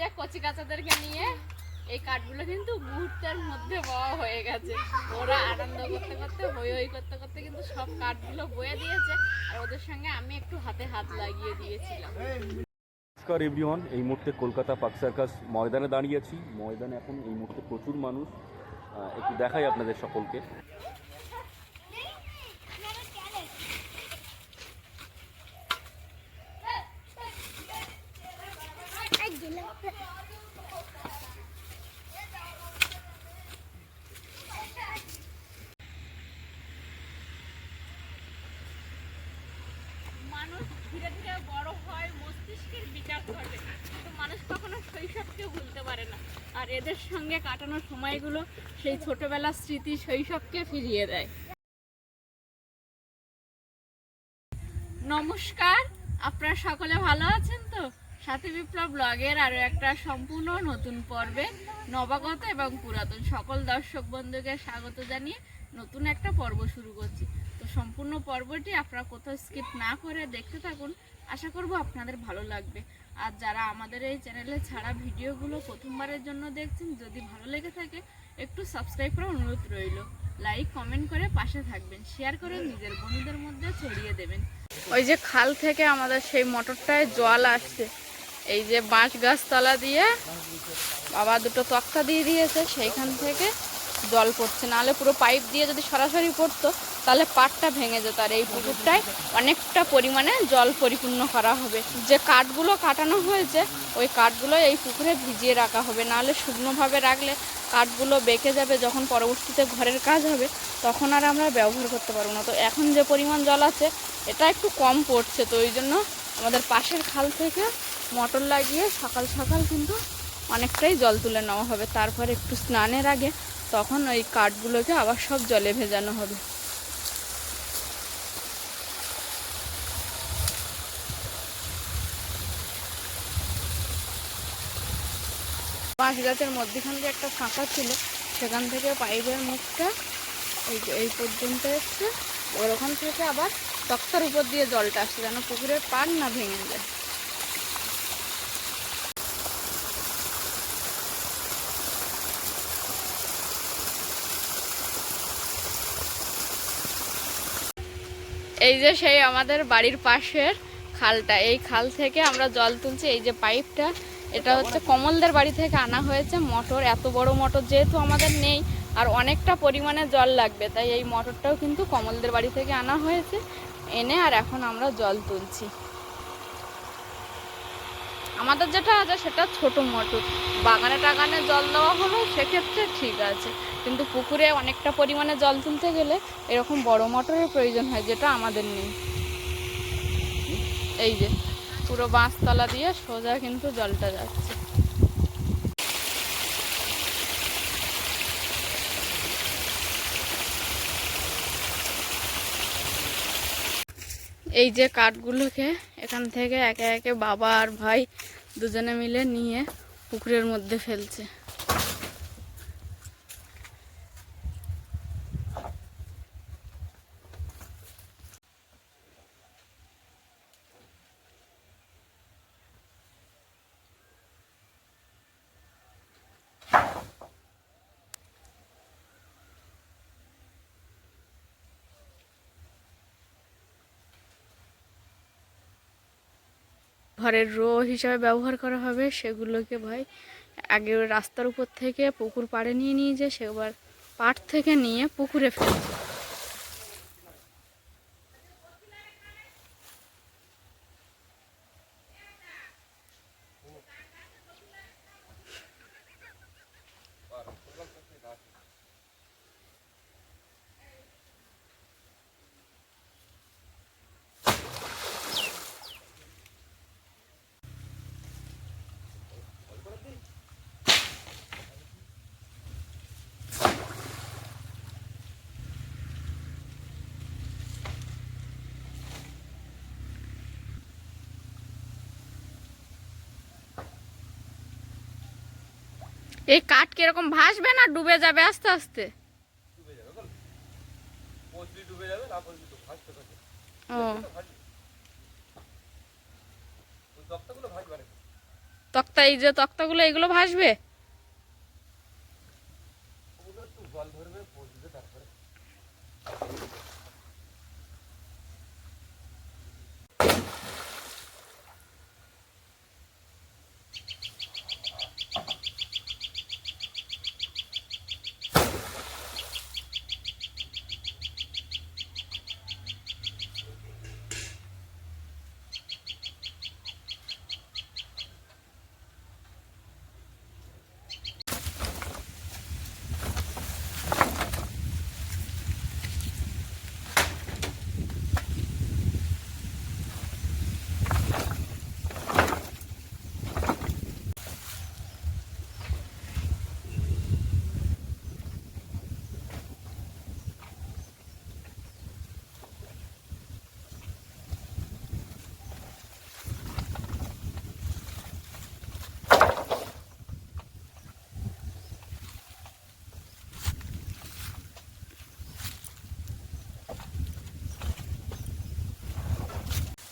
যে কচি কাচাদেরকে নিয়ে এই কাঠগুলো কিন্তু মুহূর্তের মধ্যে বওয়া হয়ে গেছে। ওরা আনন্দ করতে করতে হই হই করতে করতে কিন্তু সব কাঠগুলো বয়ে দিয়েছে, আর ওদের সঙ্গে আমি একটু হাতে হাত লাগিয়ে দিয়েছিলাম। নমস্কার এভরিওয়ান, এই মুহূর্তে কলকাতা পার্ক সার্কাস ময়দানে দাঁড়িয়ে আছি। ময়দানে এখন এই মুহূর্তে প্রচুর মানুষ। একটু দেখাই আপনাদের সকলকে। মানুষ ধীরে ধীরে বড় হয়, মস্তিষ্কের বিকাশ ঘটে, কিন্তু মানুষ কখনো শৈশবকে ভুলতে পারে না। আর এদের সঙ্গে কাটানো সময়গুলো সেই ছোটবেলার স্মৃতি, শৈশবকে ফিরিয়ে দেয়। নমস্কার, আপনারা সকলে ভালো আছেন তো? সাথী বিপ্লব ব্লগের আরও একটা সম্পূর্ণ নতুন পর্বে নবাগত এবং পুরাতন সকল দর্শক বন্ধুকে স্বাগত জানিয়ে নতুন একটা পর্ব শুরু করছি। তো সম্পূর্ণ পর্বটি আপনারা কোথাও স্কিপ না করে দেখতে থাকুন, আশা করব আপনাদের ভালো লাগবে। আর যারা আমাদের এই চ্যানেলে ছাড়া ভিডিওগুলো প্রথমবারের জন্য দেখছেন, যদি ভালো লেগে থাকে একটু সাবস্ক্রাইব করার অনুরোধ রইল। লাইক কমেন্ট করে পাশে থাকবেন, শেয়ার করে নিজের বন্ধুদের মধ্যে ছড়িয়ে দেবেন। ওই যে খাল থেকে আমাদের সেই মোটরটায় জল আসছে, এই যে বাঁশ গাছ তলা দিয়ে বাবা দুটো তক্তা দিয়ে দিয়েছে, সেইখান থেকে জল পড়ছে। নাহলে পুরো পাইপ দিয়ে যদি সরাসরি পড়তো তাহলে পাটটা ভেঙে যেত। আর এই পুকুরটায় অনেকটা পরিমাণে জল পরিপূর্ণ করা হবে। যে কাঠগুলো কাটানো হয়েছে ওই কাঠগুলো এই পুকুরে ভিজিয়ে রাখা হবে, নাহলে শুকনোভাবে রাখলে কাঠগুলো বেঁকে যাবে। যখন পরবর্তীতে ঘরের কাজ হবে তখন আর আমরা ব্যবহার করতে পারবো না। তো এখন যে পরিমাণ জল আছে এটা একটু কম পড়ছে, তো ওই জন্য আমাদের পাশের খাল থেকে মোটর লাগিয়ে সকাল সকাল কিন্তু অনেকটাই জল তুলে নেওয়া হবে। তারপর একটু স্নানের আগে তখন ওই কাঠগুলোকে আবার সব জলে ভেজানো হবে। বাঁশ গাছের মধ্যখান দিয়ে একটা ফাঁকা ছিল, সেখান থেকে পাইপের মুখটা এই পর্যন্ত এসছে। ওরকম থেকে আবার তক্তার উপর দিয়ে জলটা আসছে, যেন পুকুরের পাড় না ভেঙে যায়। এই যে সেই আমাদের বাড়ির পাশের খালটা, এই খাল থেকে আমরা জল তুলছি। এই যে পাইপটা, এটা হচ্ছে কমলদের বাড়ি থেকে আনা হয়েছে মোটর। এত বড় মোটর যেহেতু আমাদের নেই আর অনেকটা পরিমাণে জল লাগবে, তাই এই মোটরটাও কিন্তু কমলদের বাড়ি থেকে আনা হয়েছে, এনে আর এখন আমরা জল তুলছি। আমাদের যেটা আছে সেটা ছোট মোটর, বাগানে টাগানে জল দেওয়া হলো সেক্ষেত্রে ঠিক আছে, কিন্তু পুকুরে অনেকটা পরিমাণে জল তুলতে গেলে এরকম বড় মোটরের প্রয়োজন হয়, যেটা আমাদের নেই। এই যে পুরো বাঁশতলা দিয়ে সোজা কিন্তু জলটা যাচ্ছে। এই যে কাঠগুলোকে এখান থেকে একে একে বাবা আর ভাই দুজনে মিলে নিয়ে পুকুরের মধ্যে ফেলছে। ঘরের রো হিসাবে ব্যবহার করা হবে সেগুলোকে ভাই আগে রাস্তার উপর থেকে পুকুর পাড়ে নিয়ে নিয়ে যায়, সেবার পাড় থেকে নিয়ে পুকুরে ফেলছে। এই কাঠ কিরকম ভাসবে না ডুবে যাবে আস্তে আস্তে? ও তক্তা, এই যে তক্তাগুলো, এগুলো ভাসবে?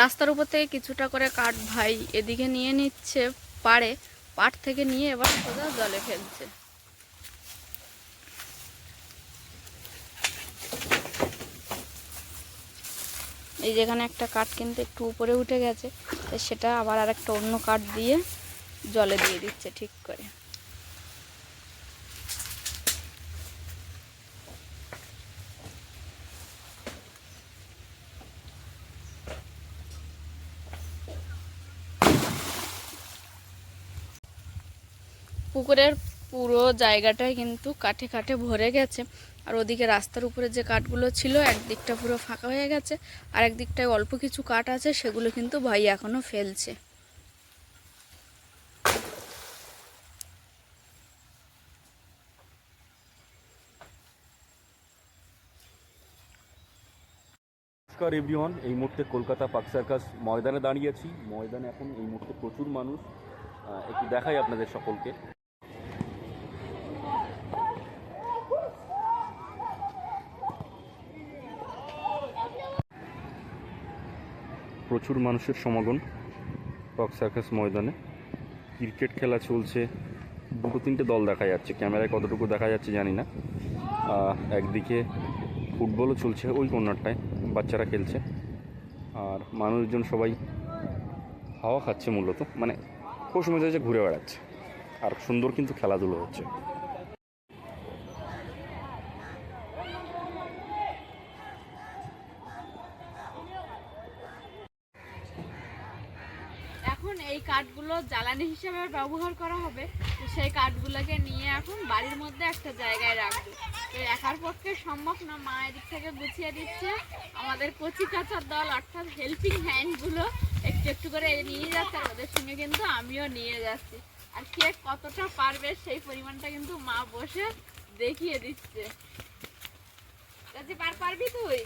রাস্তার উপর থেকে কিছুটা করে কাঠ ভাই এদিকে নিয়ে নিচ্ছে পাড়ে, পাড় থেকে নিয়ে এবার সোজা জলে ফেলছে। এই যেখানে একটা কাঠ কিন্তু একটু উপরে উঠে গেছে, তো সেটা আবার আরেকটা অন্য কাঠ দিয়ে জলে দিয়ে দিচ্ছে ঠিক করে। পুকুরের পুরো জায়গাটাই কিন্তু কাঠে কাঠে ভরে গেছে, আর ওদিকে রাস্তার উপরে যে কাঠগুলো ছিল একদিকটা পুরো ফাঁকা হয়ে গেছে, আর একদিকটায় অল্প কিছু কাঠ আছে, সেগুলো কিন্তু ভাই এখনো ফেলছে। নমস্কার এভরিওয়ান, এই মুহূর্তে কলকাতা পার্ক সার্কাস ময়দানে দাঁড়িয়েছি। ময়দানে এখন এই মুহূর্তে প্রচুর মানুষ। একটু দেখাই আপনাদের সকলকে। প্রচুর মানুষের সমাগম পার্ক সার্কাস ময়দানে। ক্রিকেট খেলা চলছে, দুটো তিনটে দল দেখা যাচ্ছে, ক্যামেরায় কতটুকু দেখা যাচ্ছে জানি না। একদিকে ফুটবলও চলছে, ওই কর্নারটায় বাচ্চারা খেলছে, আর মানুষজন সবাই হাওয়া খাচ্ছে, মূলত মানে খোশ মেজাজে ঘুরে বেড়াচ্ছে, আর সুন্দর কিন্তু খেলাধুলো হচ্ছে। এখন এই কাঠগুলো জ্বালানি হিসেবে ব্যবহার করা হবে, তো সেই কাঠগুলোকে নিয়ে এখন বাড়ির মধ্যে একটা জায়গায় রাখবো। তো একার পক্ষে সম্ভব না, মা এদিক থেকে গুছিয়ে দিচ্ছে, আমাদের কচি কাচার দল অর্থাৎ হেল্পিং হ্যান্ডগুলো একটু একটু করে নিয়ে যাচ্ছে, আর ওদের সঙ্গে কিন্তু আমিও নিয়ে যাচ্ছি। আর কে কতটা পারবে সেই পরিমাণটা কিন্তু মা বসে দেখিয়ে দিচ্ছে। পারবি তুই?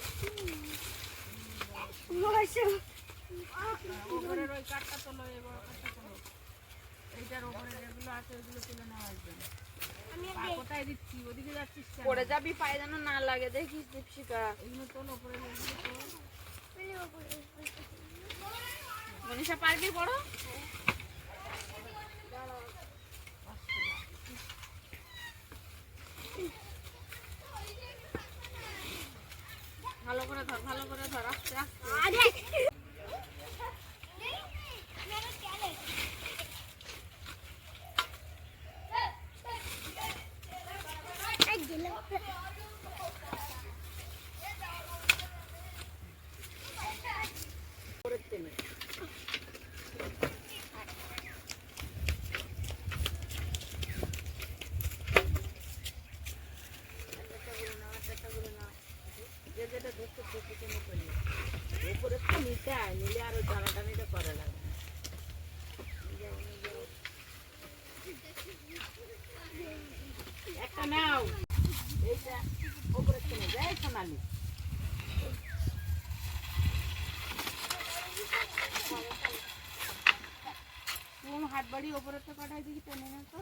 ওপরের ওই কাঠটা তোলো, এই বড় কাঠটা তোলো, এইটার ওপরে যেগুলো আছে ওইগুলো তুলে নেওয়া আসবে। কোথায় দিচ্ছি, ওদিকে যাচ্ছিস কেন? পড়ে যাবি, পায়ে যেন না লাগে, দেখিস দীপশিকা। এগুলো তোলো, ওপরে মনীষা পারবি? বড় ভালো করে ধর, ভালো করে ধর, আস্তে আস্তে। যেটা ধরতে প্রতিদিনই করি, উপরে তো নিতে আয়, নিলে আরো টানাটানিটা করা লাগে। একটা নাও, এইটা ওপরে চলে যায় সোনালি। হাত বাড়ি ওপরে তো কাটাই দিকে টেনে না তো।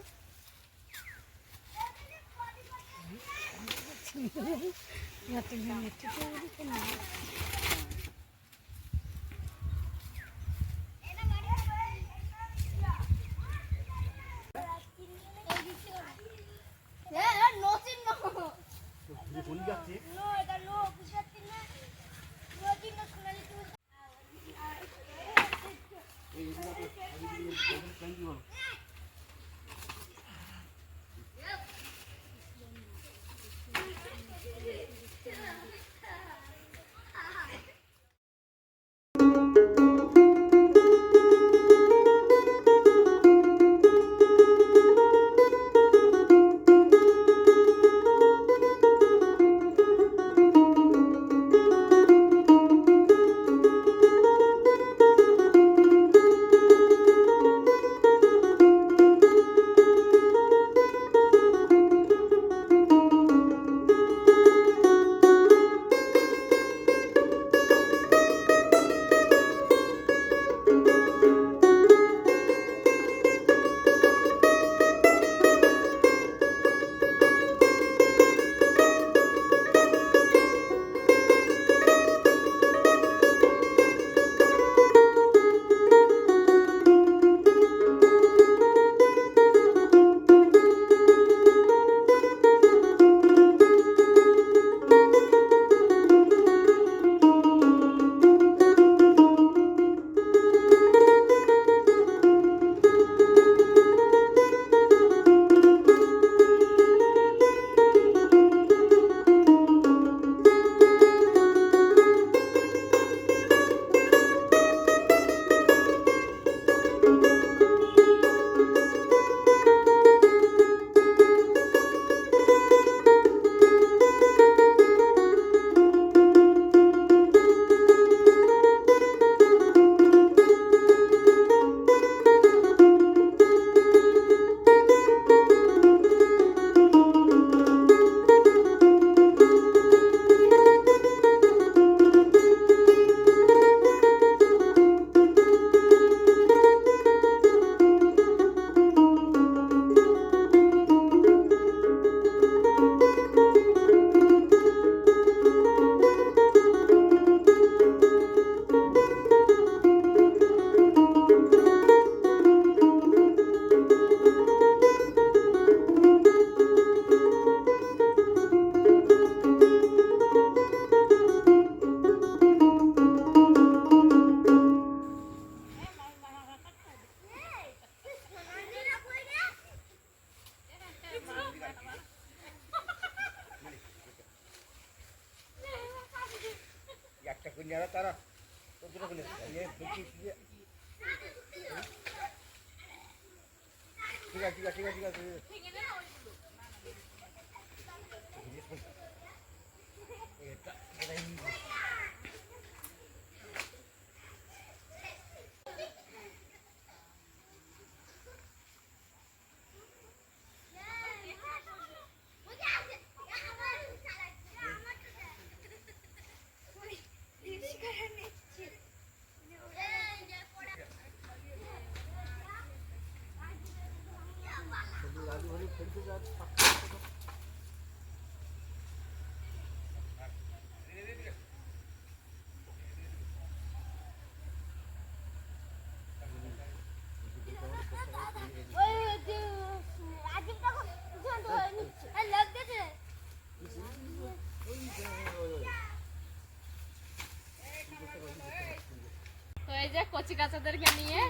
তো এই যে কচি কাচাদেরকে নিয়ে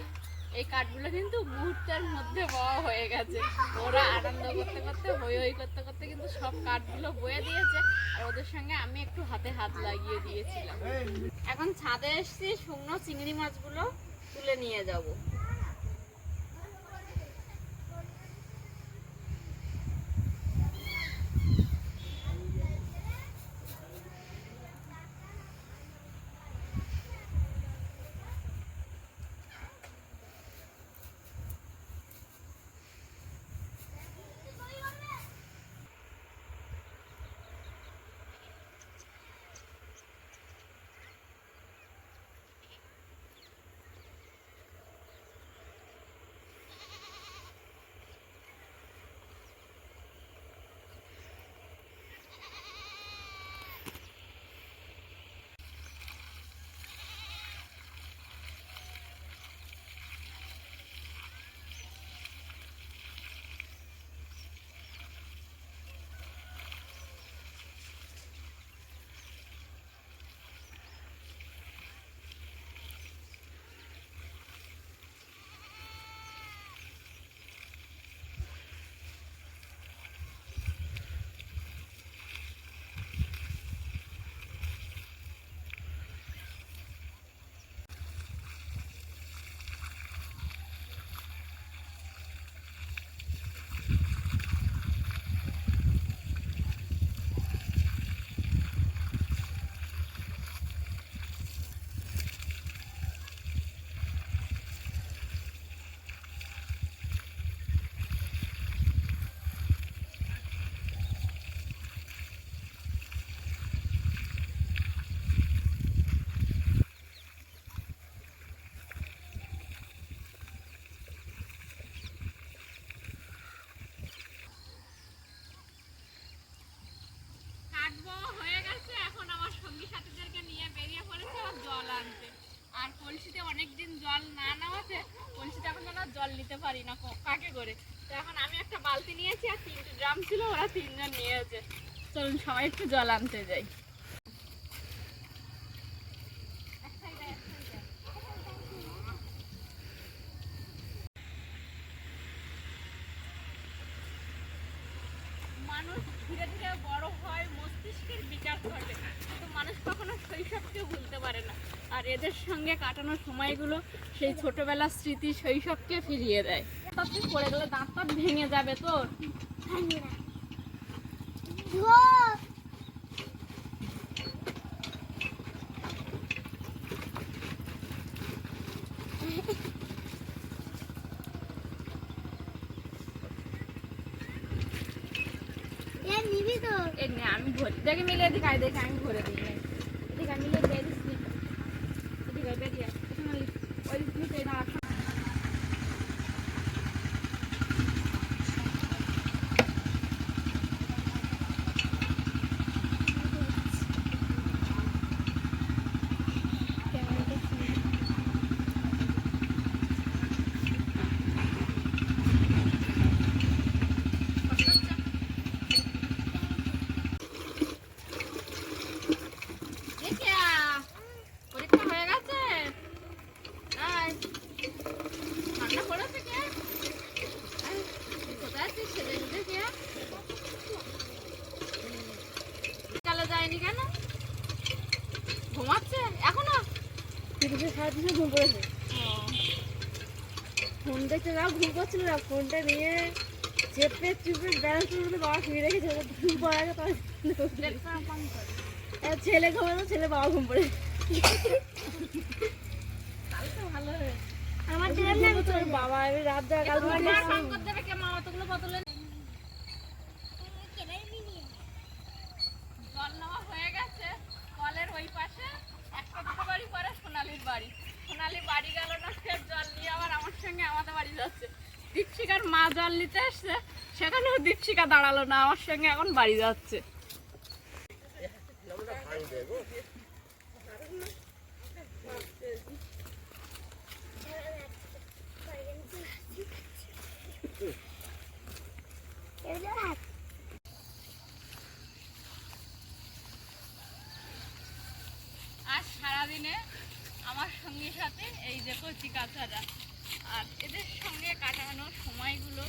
এই কাঠগুলো কিন্তু মুহূর্তের মধ্যে বওয়া হয়ে গেছে। ওরা আনন্দ করতে করতে হই হই করতে করতে কিন্তু সব কাঠগুলো বয়ে দিয়েছে, আর ওদের সঙ্গে আমি একটু হাতে হাত লাগিয়ে দিয়েছিলাম। এখন ছাদে এসেছি, শুকনো চিংড়ি মাছগুলো তুলে নিয়ে যাব। আর কলসিতে অনেকদিন জল না নেওয়াতে কলসিতে এখন যেন জল নিতে পারি না কাকে করে। তো এখন আমি একটা বালতি নিয়েছি আর 3টে ড্রাম ছিল, ওরা 3জন নিয়েছে। চলুন সবাই একটু জল আনতে যাই। মানুষ ধীরে ধীরে বড় হয়, মস্তিষ্কের বিকাশ ঘটে, কিন্তু মানুষ কখনো শৈশবকে ভুলতে পারে না। আর এদের সঙ্গে কাটানো সময়গুলো সেই ছোটবেলার স্মৃতি, শৈশবকে ফিরিয়ে দেয়। তাতে পড়ে গেলে দাঁত টাত ভেঙে যাবে তোর। আমি ভরি দেখে মিলে এদিকে আয়, দেখে আমি ভরে দিই। এদিকে আমি মিলে দিয়ে দিস, এদিকে বেরিয়ে ওই দিকে না। পরীক্ষা হয়ে গেছে? সারাদিনে ঘুম পড়েছে। ফোন দেখতে যাও, ঘুম পাচ্ছিল না, ফোনটা নিয়ে চেপে চুপে ব্যালেন্স করে বাবা শুয়ে রেখেছে, ঘুম পড়ার আগে ছেলে ঘুমানো, ছেলে বাবা ঘুম পড়ে। ভালো হয়েছে। আমার দিলাম না তোর বাবা, আমি রাত জাগা কাল শঙ্কর দেবে কে মামা তোগুলো বোতলে জল নেওয়া হয়ে গেছে কলের ওই পাশে। একটা দুটো বাড়ি পরে সোনালির বাড়ি। সোনালি বাড়ি গেল না, ফের জল নিয়ে আবার আমার সঙ্গে আমাদের বাড়ি যাচ্ছে। দীপশিকার মা জল নিতে এসছে, সেখানেও দীপশিকা দাঁড়ালো না, আমার সঙ্গে এখন বাড়ি যাচ্ছে। আজ সারাদিনে আমার সঙ্গী সাথে এই যে কচি কাচারা, আর এদের সঙ্গে কাটানো সময়গুলো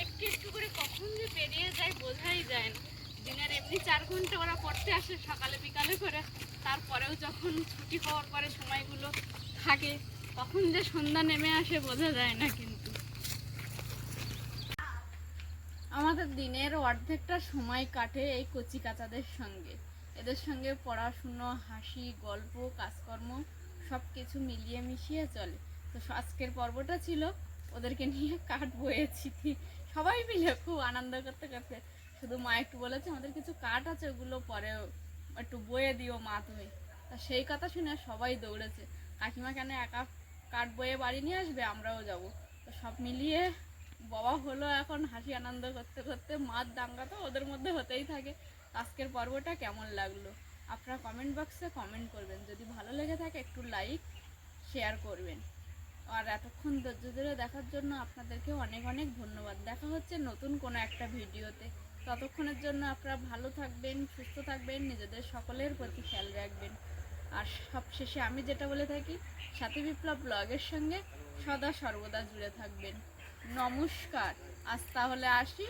একটু একটু করে কখন যে পেরিয়ে যায় বোঝাই যায় না। দিনের এমনি 4 ঘন্টা ওরা পড়তে আসে সকালে বিকালে করে, তারপরেও যখন ছুটি হওয়ার পরে সময়গুলো থাকে কখন যে সন্ধ্যা নেমে আসে বোঝা যায় না। কিন্তু আমাদের দিনের অর্ধেকটা সময় কাটে এই কচি কাচাদের সঙ্গে। এদের সঙ্গে পড়াশুনো, হাসি, গল্প, কাজকর্ম সব কিছু মিলিয়ে মিশিয়ে চলে। তো আজকের পর্বটা ছিল ওদেরকে নিয়ে কাঠ বয়েছি, সবাই মিলে খুব আনন্দ করতে করতে। শুধু মা একটু বলেছে আমাদের কিছু কাঠ আছে, ওগুলো পরে একটু বয়ে দিও মা তুমি। তা সেই কথা শুনে সবাই দৌড়েছে, কাকিমা কেন একা কাঠ বয়ে বাড়ি নিয়ে আসবে, আমরাও যাব। তো সব মিলিয়ে বাবা হলো এখন হাসি আনন্দ করতে করতে। মার দাঙ্গা তো ওদের মধ্যে হতেই থাকে। আজকের পর্বটা কেমন লাগলো আপনারা কমেন্ট বক্সে কমেন্ট করবেন। যদি ভালো লেগে থাকে একটু লাইক শেয়ার করবেন। আর এতক্ষণ ধৈর্য ধরে দেখার জন্য আপনাদেরকে অনেক অনেক ধন্যবাদ। দেখা হচ্ছে নতুন কোনো একটা ভিডিওতে। ততক্ষণের জন্য আপনারা ভালো থাকবেন, সুস্থ থাকবেন, নিজেদের সকলের প্রতি খেয়াল রাখবেন। আর সবশেষে আমি যেটা বলে থাকি, সাথী বিপ্লব ব্লগের সঙ্গে সদা সর্বদা জুড়ে থাকবেন। নমস্কার, আজ তাহলে আসি।